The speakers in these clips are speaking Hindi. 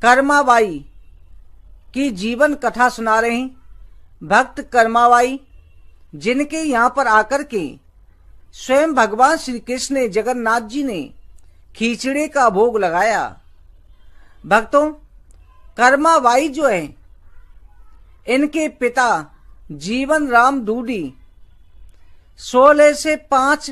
कर्माबाई की जीवन कथा सुना रहे हैं भक्त कर्माबाई, जिनके यहाँ पर आकर के स्वयं भगवान श्री कृष्ण ने, जगन्नाथ जी ने खीचड़े का भोग लगाया। भक्तों, कर्माबाई जो है, इनके पिता जीवन राम दूडी 16 से 5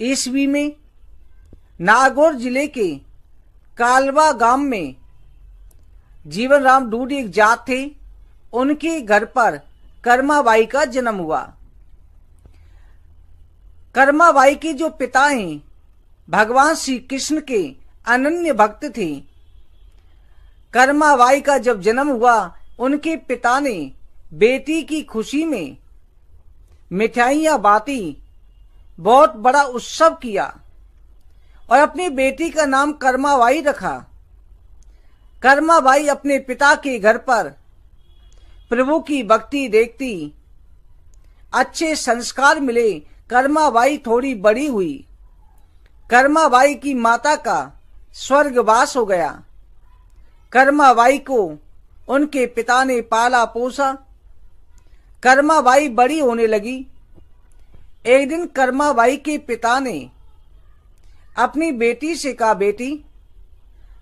ईस्वी में नागौर जिले के कालवा गांव में जीवन राम दूडी एक जात थे, उनके घर पर कर्माबाई का जन्म हुआ। कर्माबाई के जो पिता हैं भगवान श्री कृष्ण के अनन्य भक्त थे। कर्माबाई का जब जन्म हुआ, उनके पिता ने बेटी की खुशी में मिठाइयां बांटी, बहुत बड़ा उत्सव किया और अपनी बेटी का नाम कर्माबाई रखा। कर्माबाई अपने पिता के घर पर प्रभु की भक्ति देखती, अच्छे संस्कार मिले। कर्माबाई थोड़ी बड़ी हुई। कर्माबाई की माता का स्वर्गवास हो गया। कर्माबाई को उनके पिता ने पाला पोसा। कर्माबाई बड़ी होने लगी। एक दिन कर्माबाई के पिता ने अपनी बेटी से कहा, बेटी,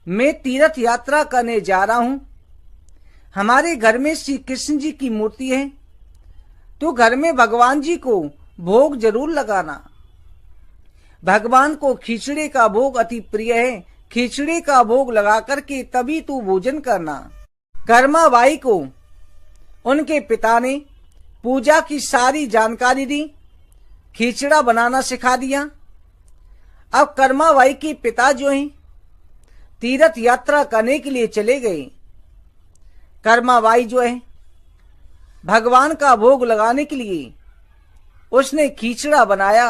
मैं तीर्थ यात्रा करने जा रहा हूं। हमारे घर में श्री कृष्ण जी की मूर्ति है, तो घर में भगवान जी को भोग जरूर लगाना। भगवान को खिचड़े का भोग अति प्रिय है। खिचड़े का भोग लगा करके तभी तू भोजन करना। कर्माबाई को उनके पिता ने पूजा की सारी जानकारी दी, खिचड़ा बनाना सिखा दिया। अब कर्माबाई के पिता जो हैं तीर्थ यात्रा करने के लिए चले गए। कर्माबाई जो है भगवान का भोग लगाने के लिए उसने खिचड़ा बनाया।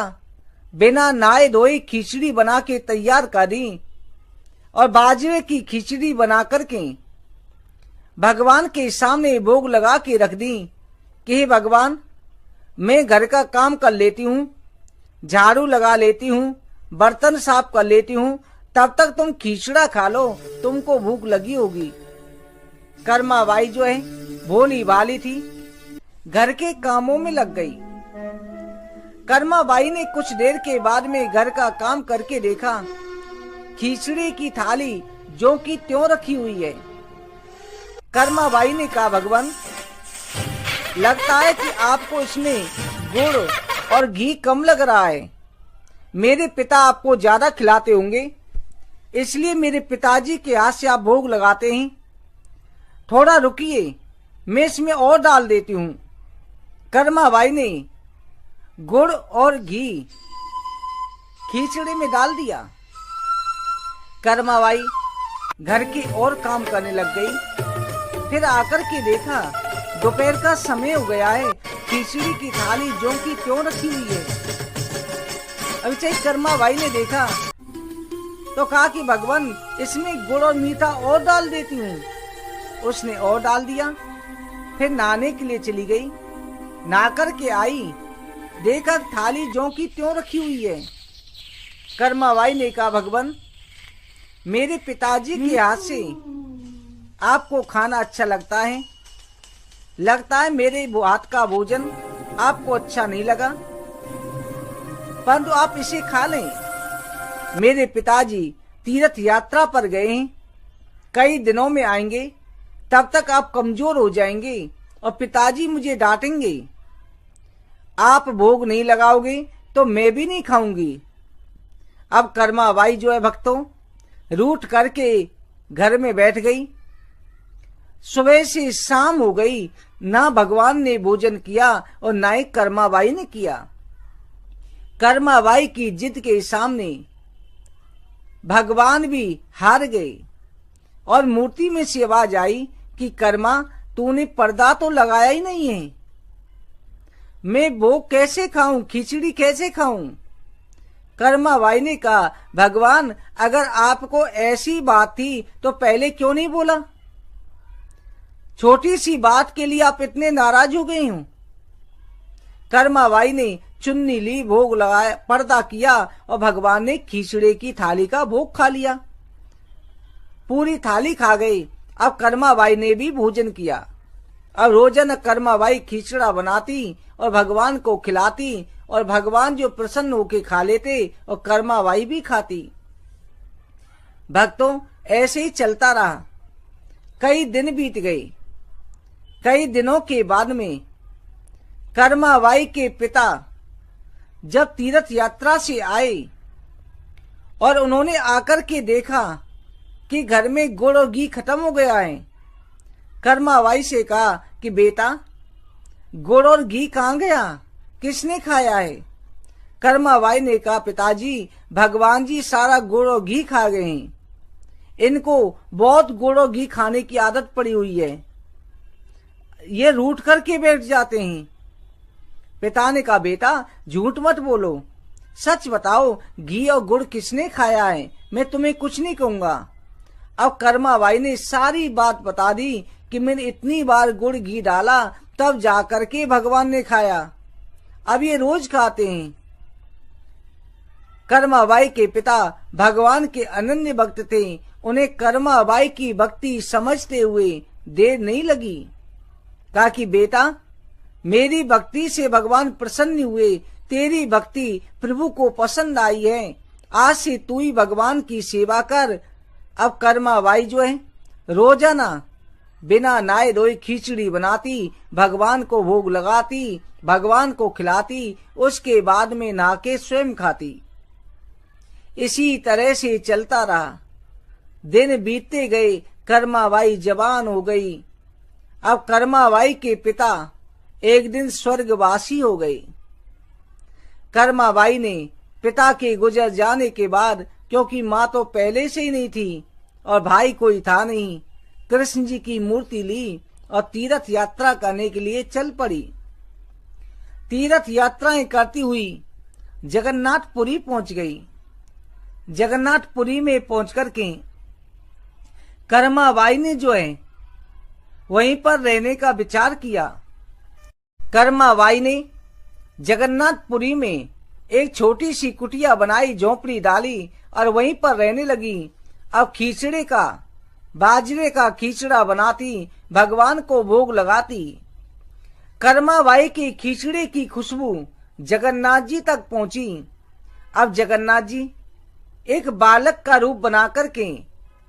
बिना नहाए धोए खिचड़ी बना के तैयार कर दी और बाजरे की खिचड़ी बना करके भगवान के सामने भोग लगा के रख दी कि हे भगवान, मैं घर का काम कर लेती हूँ, झाड़ू लगा लेती हूँ, बर्तन साफ कर लेती हूँ, तब तक तुम खिचड़ा खा लो, तुमको भूख लगी होगी। कर्माबाई जो है भोली भाली थी, घर के कामों में लग गई। कर्माबाई ने कुछ देर के बाद में घर का काम करके देखा, खिचड़ी की थाली जो कि त्यों रखी हुई है। कर्माबाई ने कहा, भगवान, लगता है कि आपको इसमें गुड़ और घी कम लग रहा है। मेरे पिता आपको ज्यादा खिलाते होंगे, इसलिए मेरे पिताजी के हाथ से आप भोग लगाते हैं। थोड़ा रुकिए, मैं इसमें और डाल देती हूँ। कर्माबाई ने गुड़ और घी खिचड़ी में डाल दिया। कर्माबाई घर के और काम करने लग गई। फिर आकर के देखा दोपहर का समय हो गया है, खिचड़ी की थाली जो की त्यों रखी हुई है। अभी चाहिए कर्माबाई ने देखा तो कहा कि भगवान, इसमें गुड़ और मीठा और डाल देती हूँ। उसने और डाल दिया। फिर नहाने के लिए चली गई। नहा कर के आई, देखा थाली जो की त्यों रखी हुई है। कर्माबाई ने कहा, भगवान, मेरे पिताजी के हाथ से आपको खाना अच्छा लगता है। लगता है मेरे हाथ का भोजन आपको अच्छा नहीं लगा, परंतु आप इसे खा लें। मेरे पिताजी तीर्थ यात्रा पर गए हैं, कई दिनों में आएंगे, तब तक आप कमजोर हो जाएंगे और पिताजी मुझे डांटेंगे। आप भोग नहीं लगाओगे तो मैं भी नहीं खाऊंगी। अब कर्माबाई जो है भक्तों, रूठ करके घर में बैठ गई। सुबह से शाम हो गई, ना भगवान ने भोजन किया और ना ही कर्माबाई ने किया। कर्माबाई की जिद के सामने भगवान भी हार गए और मूर्ति में से आवाज आई कि कर्मा, तूने पर्दा तो लगाया ही नहीं है, मैं भोग कैसे खाऊं, खिचड़ी कैसे खाऊं। कर्माबाई ने कहा, भगवान, अगर आपको ऐसी बात थी तो पहले क्यों नहीं बोला। छोटी सी बात के लिए आप इतने नाराज हो गए हो। कर्माबाई ने चुन्नी ली, भोग लगाया, पर्दा किया और भगवान ने खिचड़े की थाली का भोग खा लिया। पूरी थाली खा गई। अब कर्माबाई ने भी भोजन किया। अब रोजाना कर्माबाई खिचड़ा बनाती और भगवान को खिलाती और भगवान जो प्रसन्न होके खा लेते और कर्माबाई भी खाती। भक्तों, ऐसे ही चलता रहा। कई दिन बीत गए। कई दिनों के बाद में कर्माबाई के पिता जब तीर्थ यात्रा से आए और उन्होंने आकर के देखा कि घर में गुड़ और घी खत्म हो गया है। कर्माबाई से कहा कि बेटा, गुड़ और घी कहाँ गया, किसने खाया है? कर्माबाई ने कहा, पिताजी, भगवान जी सारा गुड़ और घी खा गए हैं। इनको बहुत गुड़ और घी खाने की आदत पड़ी हुई है, ये रूठ करके बैठ जाते हैं। पिता ने कहा, बेटा झूठ मत बोलो, सच बताओ, घी और गुड़ किसने खाया है? मैं तुम्हें कुछ नहीं कहूंगा। अब कर्माबाई ने सारी बात बता दी कि मैंने इतनी बार गुड़ घी डाला, तब जाकर के भगवान ने खाया। अब ये रोज खाते हैं। कर्माबाई के पिता भगवान के अनन्य भक्त थे। उन्हें कर्माबाई की भक्ति समझते हुए देर नहीं लगी। कहा कि बेटा, मेरी भक्ति से भगवान प्रसन्न हुए, तेरी भक्ति प्रभु को पसंद आई है, आज से तू ही भगवान की सेवा कर। अब कर्माबाई जो है रोजाना बिना नहाए धोए खिचड़ी बनाती, भगवान को भोग लगाती, भगवान को खिलाती, उसके बाद में नहा के स्वयं खाती। इसी तरह से चलता रहा। दिन बीतते गए, कर्माबाई जवान हो गई। अब कर्माबाई के पिता एक दिन स्वर्गवासी हो गए। कर्माबाई ने पिता के गुजर जाने के बाद, क्योंकि माँ तो पहले से ही नहीं थी और भाई कोई था नहीं, कृष्ण जी की मूर्ति ली और तीर्थ यात्रा करने के लिए चल पड़ी। तीर्थ यात्राएं करती हुई जगन्नाथपुरी पहुंच गई। जगन्नाथपुरी में पहुंच करके कर्माबाई ने जो है वहीं पर रहने का विचार किया। कर्माबाई ने जगन्नाथपुरी में एक छोटी सी कुटिया बनाई, झोपड़ी डाली और वहीं पर रहने लगी। अब खिचड़े का, बाजरे का खिचड़ा बनाती, भगवान को भोग लगाती। कर्माबाई की खिचड़े की खुशबू जगन्नाथ जी तक पहुंची। अब जगन्नाथ जी एक बालक का रूप बना करके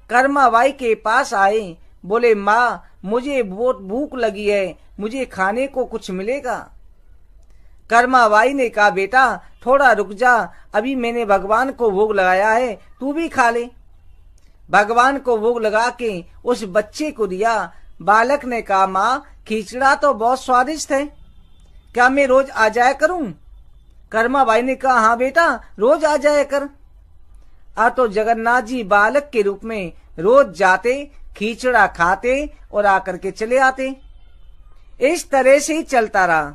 कर्माबाई के पास आए। बोले, माँ, मुझे बहुत भूख लगी है, मुझे खाने को कुछ मिलेगा? कर्माबाई ने कहा, बेटा थोड़ा रुक जा, अभी मैंने भगवान को भोग लगाया है, तू भी खा ले। भगवान को भोग लगा के उस बच्चे को दिया। बालक ने कहा, माँ, खिचड़ा तो बहुत स्वादिष्ट है, क्या मैं रोज आ जाया करूं? कर्माबाई ने कहा, हाँ बेटा, रोज आ जाया कर। तो जगन्नाथ जी बालक के रूप में रोज जाते, खिचड़ा खाते और आकर के चले आते। इस तरह से ही चलता रहा।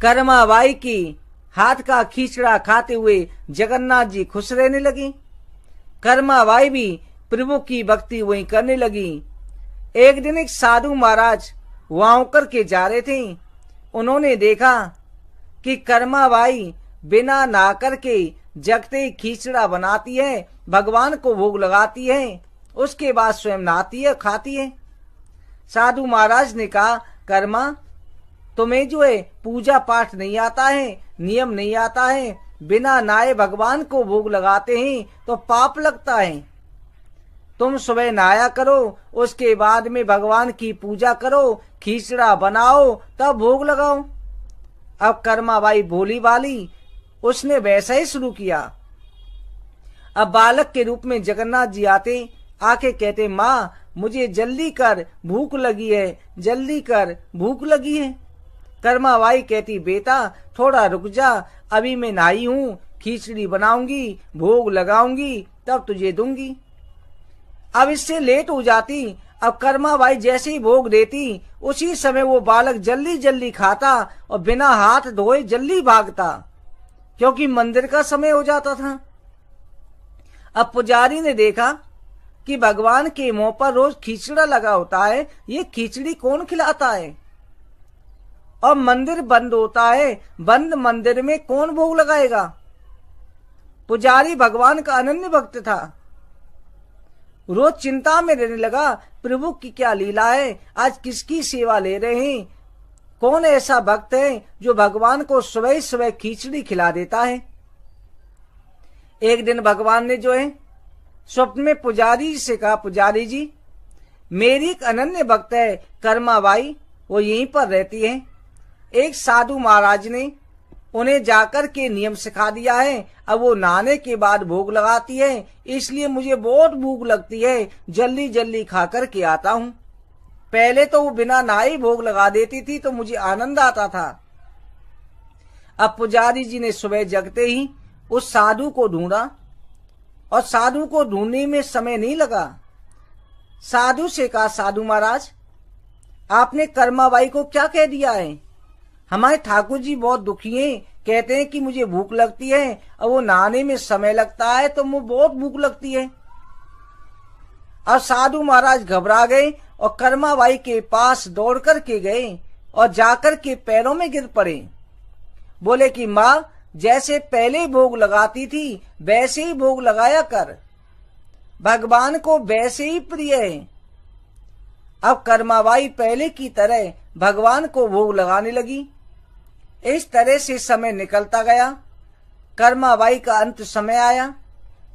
कर्माबाई की हाथ का खिचड़ा खाते हुए जगन्नाथ जी खुश रहने लगी। कर्माबाई भी प्रभु की भक्ति वहीं करने लगी। एक दिन एक साधु महाराज वहां होकर के जा रहे थे। उन्होंने देखा कि कर्माबाई बिना नहा करके जगते ही खिचड़ा बनाती है, भगवान को भोग लगाती है, उसके बाद स्वयं नहाती है, खाती है। साधु महाराज ने कहा, कर्मा, तुम्हें जो है पूजा पाठ नहीं आता है, नियम नहीं आता है, बिना नहाए भगवान को भोग लगाते हैं तो पाप लगता है। तुम सुबह नहाया करो, उसके बाद में भगवान की पूजा करो, खिचड़ा बनाओ, तब भोग लगाओ। अब कर्माबाई भोली वाली, उसने वैसा ही शुरू किया। अब बालक के रूप में जगन्नाथ जी आते, आके कहते, माँ, मुझे जल्दी कर, भूख लगी है, जल्दी कर, भूख लगी है। कर्माबाई कहती, बेटा थोड़ा रुक जा, अभी मैं नहाई हूँ, खिचड़ी बनाऊंगी, भोग लगाऊंगी, तब तुझे दूंगी। अब इससे लेट हो जाती। अब कर्माबाई जैसे ही भोग देती, उसी समय वो बालक जल्दी जल्दी खाता और बिना हाथ धोए जल्दी भागता, क्योंकि मंदिर का समय हो जाता था। अब पुजारी ने देखा कि भगवान के मुंह पर रोज खिचड़ा लगा होता है, ये खिचड़ी कौन खिलाता है? और मंदिर बंद होता है, बंद मंदिर में कौन भोग लगाएगा? पुजारी भगवान का अनन्य भक्त था। रोज चिंता में रहने लगा, प्रभु की क्या लीला है, आज किसकी सेवा ले रहे हैं, कौन ऐसा भक्त है जो भगवान को सुबह सुबह खिचड़ी खिला देता है। एक दिन भगवान ने जो है स्वप्न में पुजारी जी से कहा, पुजारी जी मेरी एक अनन्य भक्त है कर्माबाई, वो यहीं पर रहती है। एक साधु महाराज ने उन्हें जाकर के नियम सिखा दिया है, अब वो नहाने के बाद भोग लगाती है, इसलिए मुझे बहुत भूख लगती है, जल्दी जल्दी खा कर के आता हूँ। पहले तो वो बिना नहाए भोग लगा देती थी तो मुझे आनंद आता था। अब पुजारी जी ने सुबह जगते ही उस साधु को ढूंढा और साधु को ढूंढने में समय नहीं लगा। साधु से कहा, साधु महाराज आपने कर्माबाई को क्या कह दिया है, हमारे ठाकुर जी बहुत दुखी हैं, कहते हैं कि मुझे भूख लगती है और वो नहाने में समय लगता है तो मुझे बहुत भूख लगती है। अब साधु महाराज घबरा गए और कर्माबाई के पास दौड़ कर के गए और जाकर के पैरों में गिर पड़े। बोले कि माँ जैसे पहले भोग लगाती थी वैसे ही भोग लगाया कर, भगवान को वैसे ही प्रिय है। अब कर्माबाई पहले की तरह भगवान को भोग लगाने लगी। इस तरह से समय निकलता गया। कर्माबाई का अंत समय आया।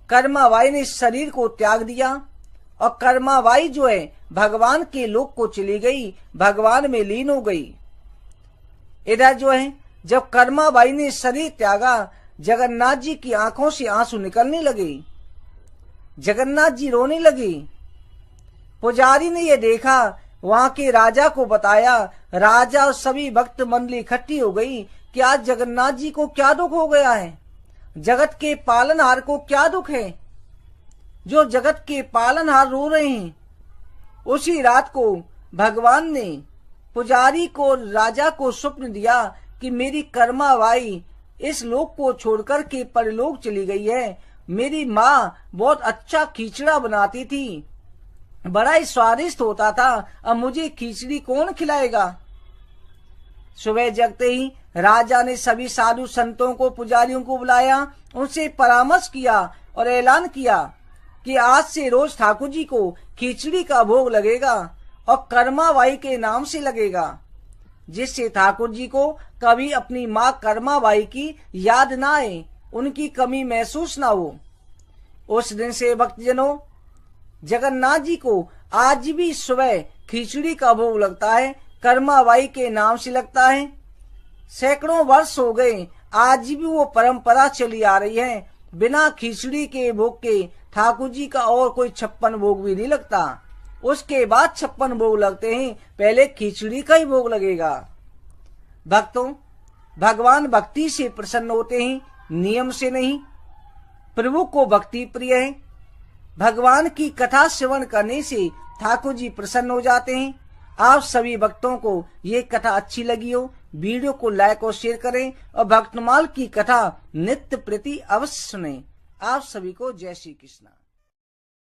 कर्माबाई ने शरीर को त्याग दिया और कर्माबाई जो है भगवान के लोक को चली गई, भगवान में लीन हो गई। इधर जो है जब कर्माबाई ने शरीर त्यागा, जगन्नाथ जी की आंखों से आंसू निकलने लगे, जगन्नाथ जी रोने लगे। पुजारी ने यह देखा, वहां के राजा को बताया, राजा और सभी भक्त मंडली इकट्ठी हो गई कि आज जगन्नाथ जी को क्या दुख हो गया है, जगत के पालनहार को क्या दुख है, जो जगत के पालनहार रो रहे हैं। उसी रात को भगवान ने पुजारी को, राजा को स्वप्न दिया कि मेरी कर्माबाई इस लोक को छोड़कर के परलोक चली गई है। मेरी माँ बहुत अच्छा खिचड़ा बनाती थी, बड़ा ही स्वादिष्ट होता था, अब मुझे खिचड़ी कौन खिलाएगा। सुबह जगते ही राजा ने सभी साधु संतों को, पुजारियों को बुलाया, उनसे परामर्श किया और ऐलान किया कि आज से रोज ठाकुर जी को खिचड़ी का भोग लगेगा और कर्माबाई के नाम से लगेगा, जिससे ठाकुर जी को कभी अपनी माँ कर्माबाई की याद ना आए, उनकी कमी महसूस ना हो। उस दिन से भक्तजनों जगन्नाथ जी को आज भी सुबह खिचड़ी का भोग लगता है, कर्माबाई के नाम से लगता है। सैकड़ों वर्ष हो गए, आज भी वो परंपरा चली आ रही है। बिना खिचड़ी के भोग के ठाकुर जी का और कोई 56 भोग भी नहीं लगता। उसके बाद 56 भोग लगते हैं, पहले खिचड़ी का ही भोग लगेगा। भक्तों, भगवान भक्ति से प्रसन्न होते हैं, नियम से नहीं। प्रभु को भक्ति प्रिय है। भगवान की कथा श्रवण करने से ठाकुर जी प्रसन्न हो जाते हैं। आप सभी भक्तों को ये कथा अच्छी लगी हो, वीडियो को लाइक और शेयर करें और भक्तमाल की कथा नित्य प्रति अवश्य सुनें। आप सभी को जय श्री कृष्ण।